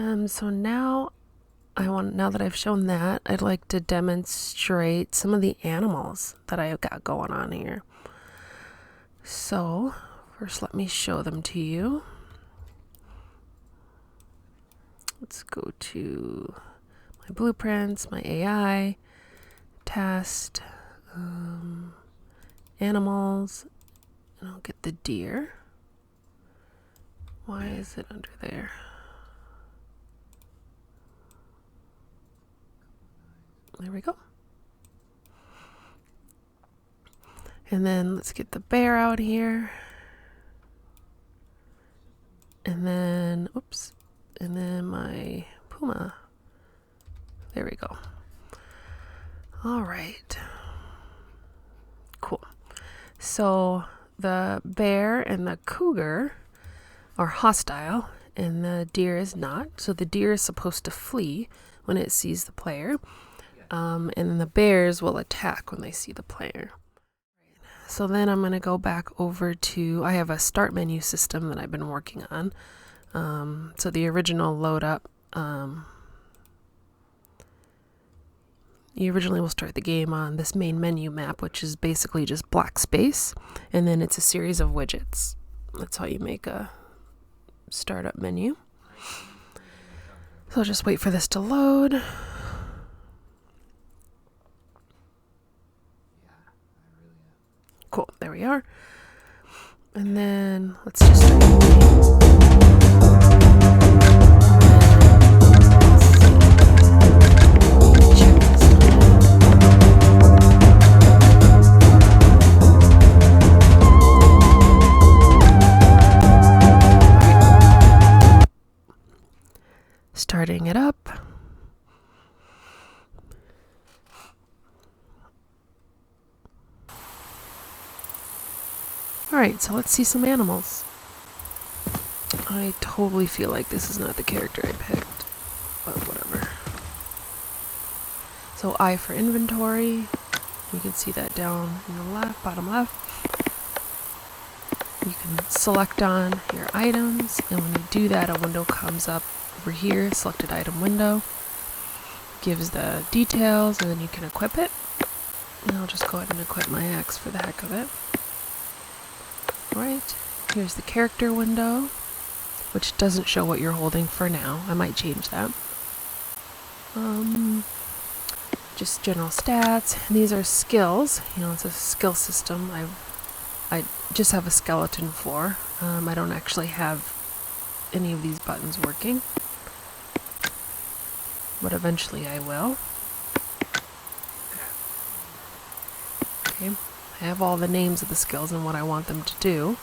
So now now that I've shown that, I'd like to demonstrate some of the animals that I've got going on here. So first let me show them to you. Let's go to my blueprints, my AI, test, animals, and I'll get the deer. Why is it under there? There we go. And then let's get the bear out here. And then, oops, and then my puma. There we go. All right. Cool. So the bear and the cougar are hostile and the deer is not. So the deer is supposed to flee when it sees the player. And then the bears will attack when they see the player. So then I'm going to go back over to, I have a start menu system that I've been working on. So the original load up, you originally will start the game on this main menu map, which is basically just black space. And then it's a series of widgets. That's how you make a startup menu. So I'll just wait for this to load. Cool, there we are. And then let's just start the game. Check this out. Starting it up. Alright, so let's see some animals. I totally feel like this is not the character I picked, but whatever. So I for inventory, you can see that down in the left, bottom left. You can select on your items, and when you do that, a window comes up over here, selected item window. Gives the details, and then you can equip it. And I'll just go ahead and equip my axe for the heck of it. Alright, here's the character window, which doesn't show what you're holding for now. I might change that. Just general stats. And these are skills. You know, it's a skill system. I just have a skeleton for. I don't actually have any of these buttons working, but eventually I will. Okay. I have all the names of the skills and what I want them to do.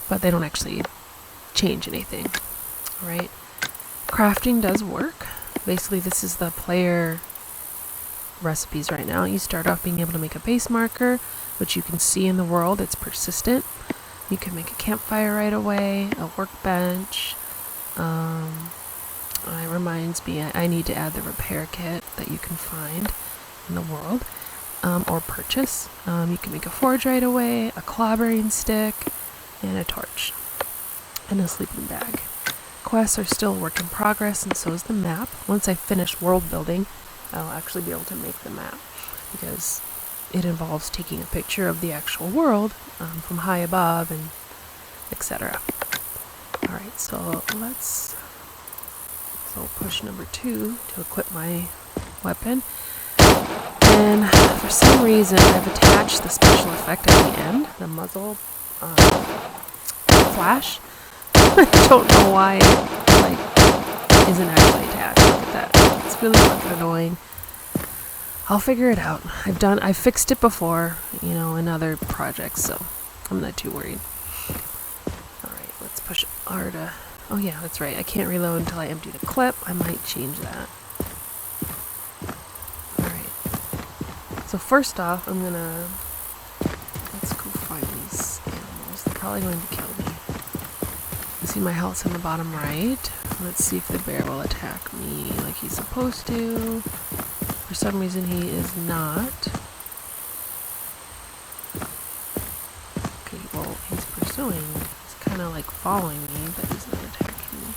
But they don't actually change anything. Alright. Crafting does work. Basically, this is the player recipes right now. You start off being able to make a base marker, which you can see in the world. It's persistent. You can make a campfire right away, a workbench. It reminds me, I need to add the repair kit that you can find in the world, or purchase. You can make a forge right away, a clobbering stick, and a torch, and a sleeping bag. Quests are still a work in progress, and so is the map. Once I finish world building, I'll actually be able to make the map, because it involves taking a picture of the actual world from high above, and etc. Alright, so let's... So push number 2 to equip my weapon. And for some reason I've attached the special effect at the end, the muzzle flash. I don't know why it isn't actually attached. Look at that. It's really fucking annoying. I'll figure it out. I've fixed it before, you know, in other projects, so I'm not too worried. Alright, let's push R to... Oh yeah, that's right. I can't reload until I empty the clip. I might change that. Alright. So first off, I'm gonna... Let's go find these animals. They're probably going to kill me. You see my health's in the bottom right. Let's see if the bear will attack me like he's supposed to. For some reason he is not. Okay, well, he's pursuing. He's kind of like following me, but he's not attacking me.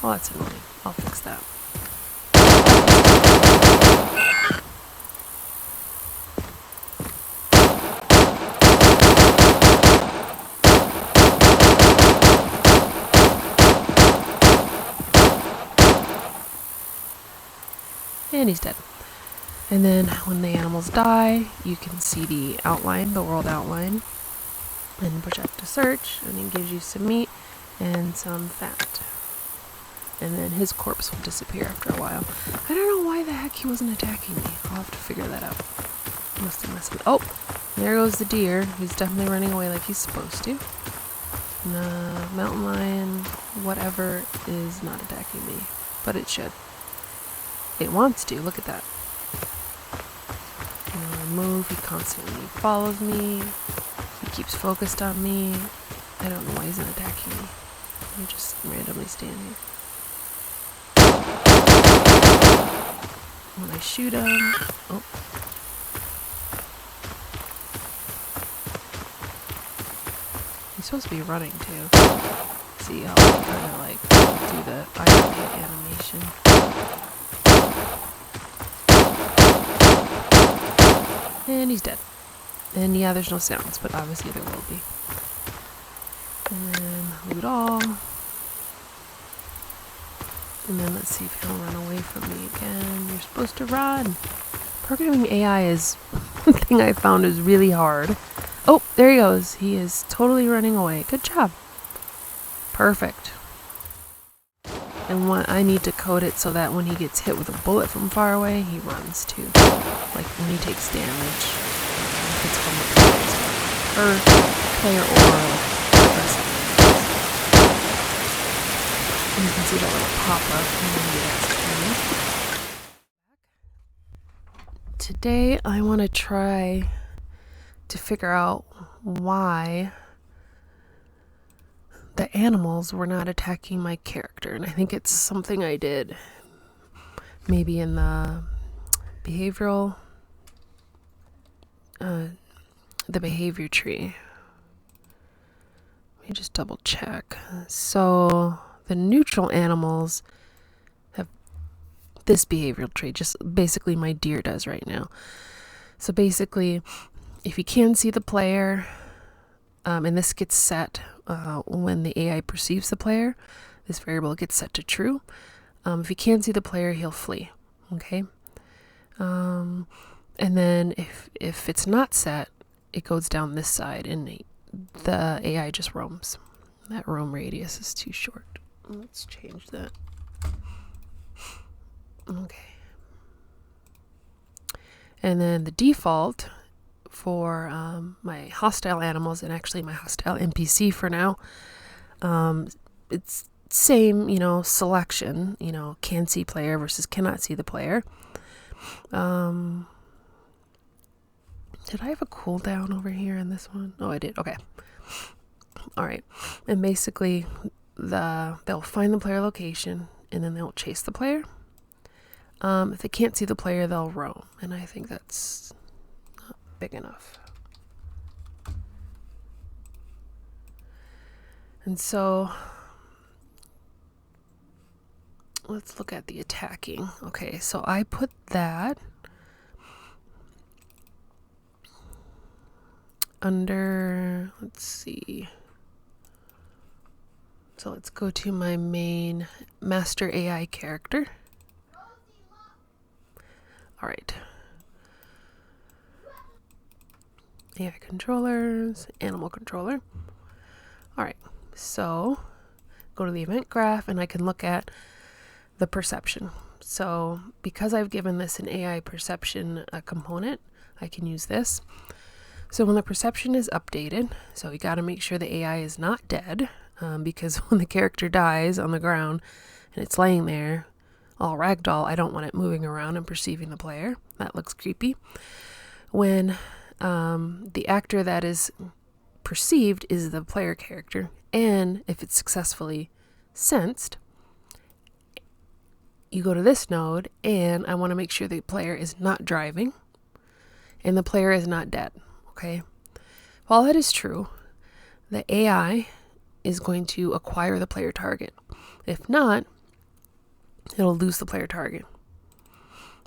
Well, that's annoying. I'll fix that. And he's dead. And then when the animals die, you can see the outline, the world outline, and project a search, and it gives you some meat and some fat. And then his corpse will disappear after a while. I don't know why the heck he wasn't attacking me. I'll have to figure that out. Must have messed with. Oh, there goes the deer. He's definitely running away like he's supposed to. And the mountain lion, whatever, is not attacking me, but it should. It wants to. Look at that. When I move, he constantly follows me. He keeps focused on me. I don't know why he's not attacking me. I'm just randomly standing. When I shoot him, oh. He's supposed to be running too. See how I kind of like do the fire pit animation. And he's dead. And yeah, there's no sounds, but obviously there will be. And then loot all. And then let's see if he'll run away from me again. You're supposed to run. Programming AI is one thing I found is really hard. Oh, there he goes. He is totally running away. Good job. Perfect. And I need to code it so that when he gets hit with a bullet from far away, he runs too. Like when he takes damage. If it's from the player or aggressive. And you can see that little pop-up and then today I want to try to figure out why the animals were not attacking my character. And I think it's something I did maybe in the behavioral the behavior tree. Let me just double check. So the neutral animals have this behavioral trait, just basically my deer does right now. So basically, if you can see the player, and this gets set when the AI perceives the player, this variable gets set to true. If you can't see the player, he'll flee. Okay. And then if it's not set, it goes down this side, and the AI just roams. That roam radius is too short. Let's change that. Okay. And then the default for my hostile animals, and actually my hostile NPC for now, it's same, selection, can see player versus cannot see the player. Did I have a cooldown over here in this one? Oh, I did. Okay. All right. And basically, they'll find the player location, and then they'll chase the player. If they can't see the player, they'll roam, and I think that's not big enough. And so let's look at the attacking. Okay, so I put that under, let's see. So let's go to my main master AI character. All right. AI controllers, animal controller. All right. So go to the event graph, and I can look at the perception. So because I've given this an AI perception component, I can use this. So when the perception is updated, so we got to make sure the AI is not dead, because when the character dies on the ground and it's laying there all ragdoll, I don't want it moving around and perceiving the player. That looks creepy. When the actor that is perceived is the player character, and if it's successfully sensed, you go to this node, and I want to make sure the player is not driving and the player is not dead. Okay, if all that is true, the AI is going to acquire the player target. If not, it'll lose the player target.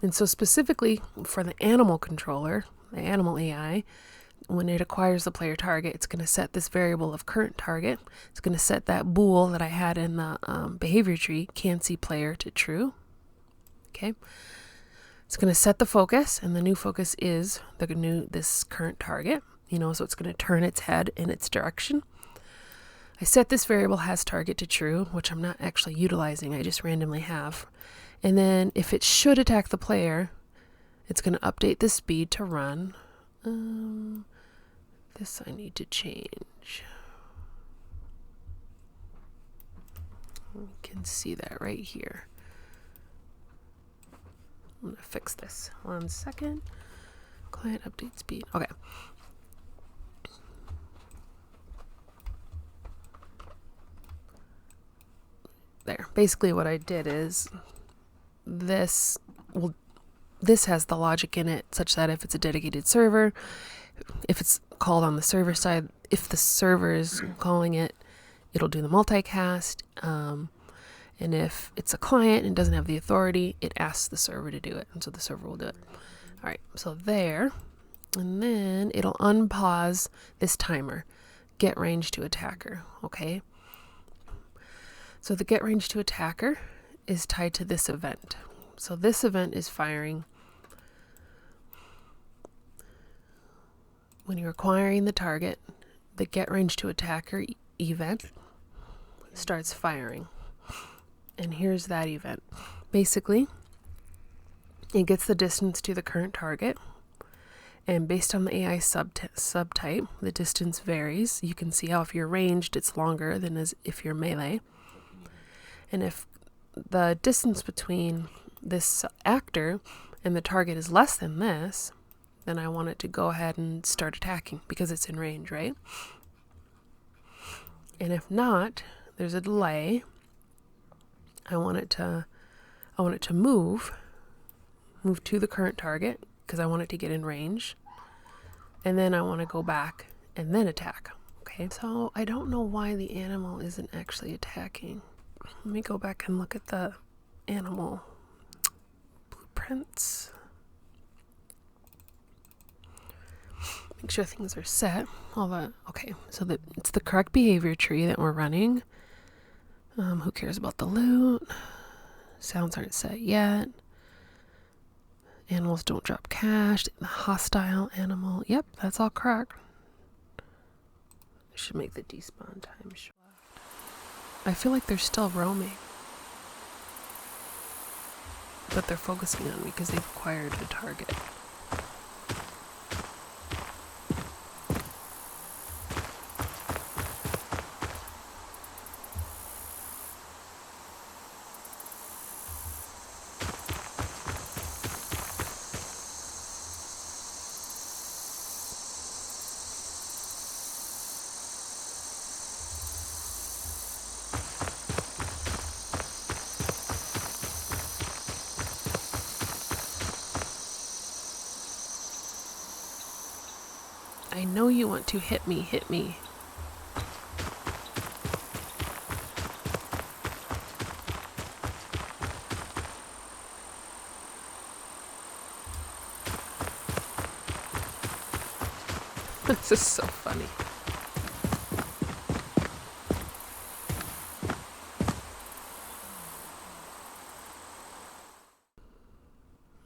And so specifically for the animal controller, the animal AI, when it acquires the player target, it's going to set this variable of current target. It's going to set that bool that I had in the behavior tree, can see player, to true. Okay. It's going to set the focus, and the new focus is this current target, so it's going to turn its head in its direction. I set this variable has target to true, which I'm not actually utilizing, I just randomly have. And then if it should attack the player, it's going to update the speed to run. This I need to change. You can see that right here. I'm going to fix this. 1 second. Client update speed. Okay. There. Basically what I did is this has the logic in it such that if it's a dedicated server, if it's called on the server side, if the server is calling it, it'll do the multicast. And if it's a client and doesn't have the authority, it asks the server to do it. And so the server will do it. All right, so there. And then it'll unpause this timer. Get range to attacker, okay? So the get range to attacker is tied to this event. So this event is firing when you're acquiring the target. The get range to attacker event starts firing. And here's that event. Basically, it gets the distance to the current target. And based on the AI subtype, the distance varies. You can see how if you're ranged, it's longer than as if you're melee. And if the distance between this actor and the target is less than this, then I want it to go ahead and start attacking because it's in range, right? And if not, there's a delay. I want it to move to the current target because I want it to get in range. And then I want to go back and then attack. Okay, so I don't know why the animal isn't actually attacking. Let me go back and look at the animal blueprints. Make sure things are set. Okay, so it's the correct behavior tree that we're running. Who cares about the loot? Sounds aren't set yet. Animals don't drop cash. The hostile animal. Yep, that's all correct. I should make the despawn time short. I feel like they're still roaming. But they're focusing on me because they've acquired a target. I know you want to hit me, hit me. This is so funny.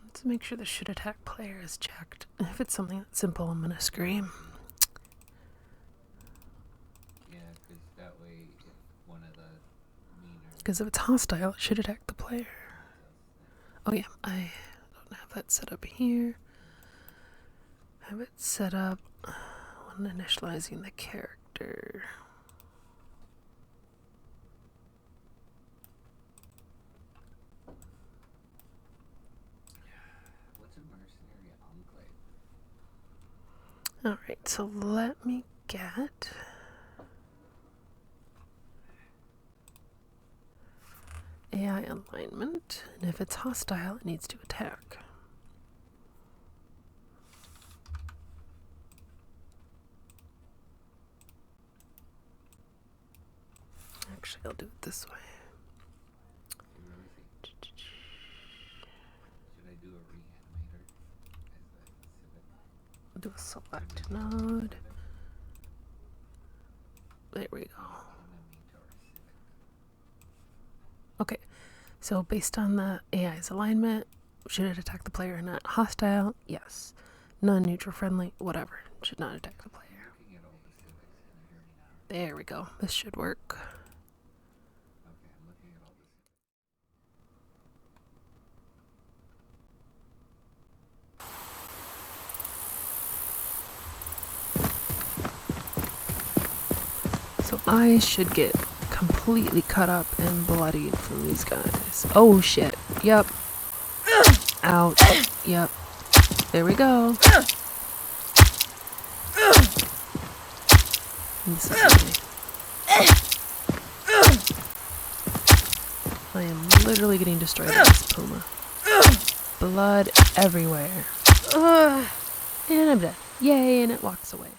Let's make sure the should attack player is checked. If it's something that's simple, I'm gonna scream. Yeah, because that way, if one of the meaner... Because if it's hostile, it should attack the player. Oh yeah, I don't have that set up here. I have it set up when initializing the character. What's a mercenary enclave? Alright, so let me get... AI alignment, and if it's hostile, it needs to attack. Actually, I'll do it this way. You really think? Should I do a reanimator as the civic? I'll do a select node. There we go. Enemy to our civic. Okay, so based on the AI's alignment, should it attack the player or not? Hostile, yes. Non-neutral friendly, whatever. Should not attack the player. Looking at all the civics. Can you hear me now? There we go. This should work. Okay, I'm looking at all the civics. So I should get completely cut up and bloodied from these guys. Oh shit. Yep. Ouch. Yep. There we go. This is me. I am literally getting destroyed by this puma. Blood everywhere. And I'm dead. Yay, and it walks away.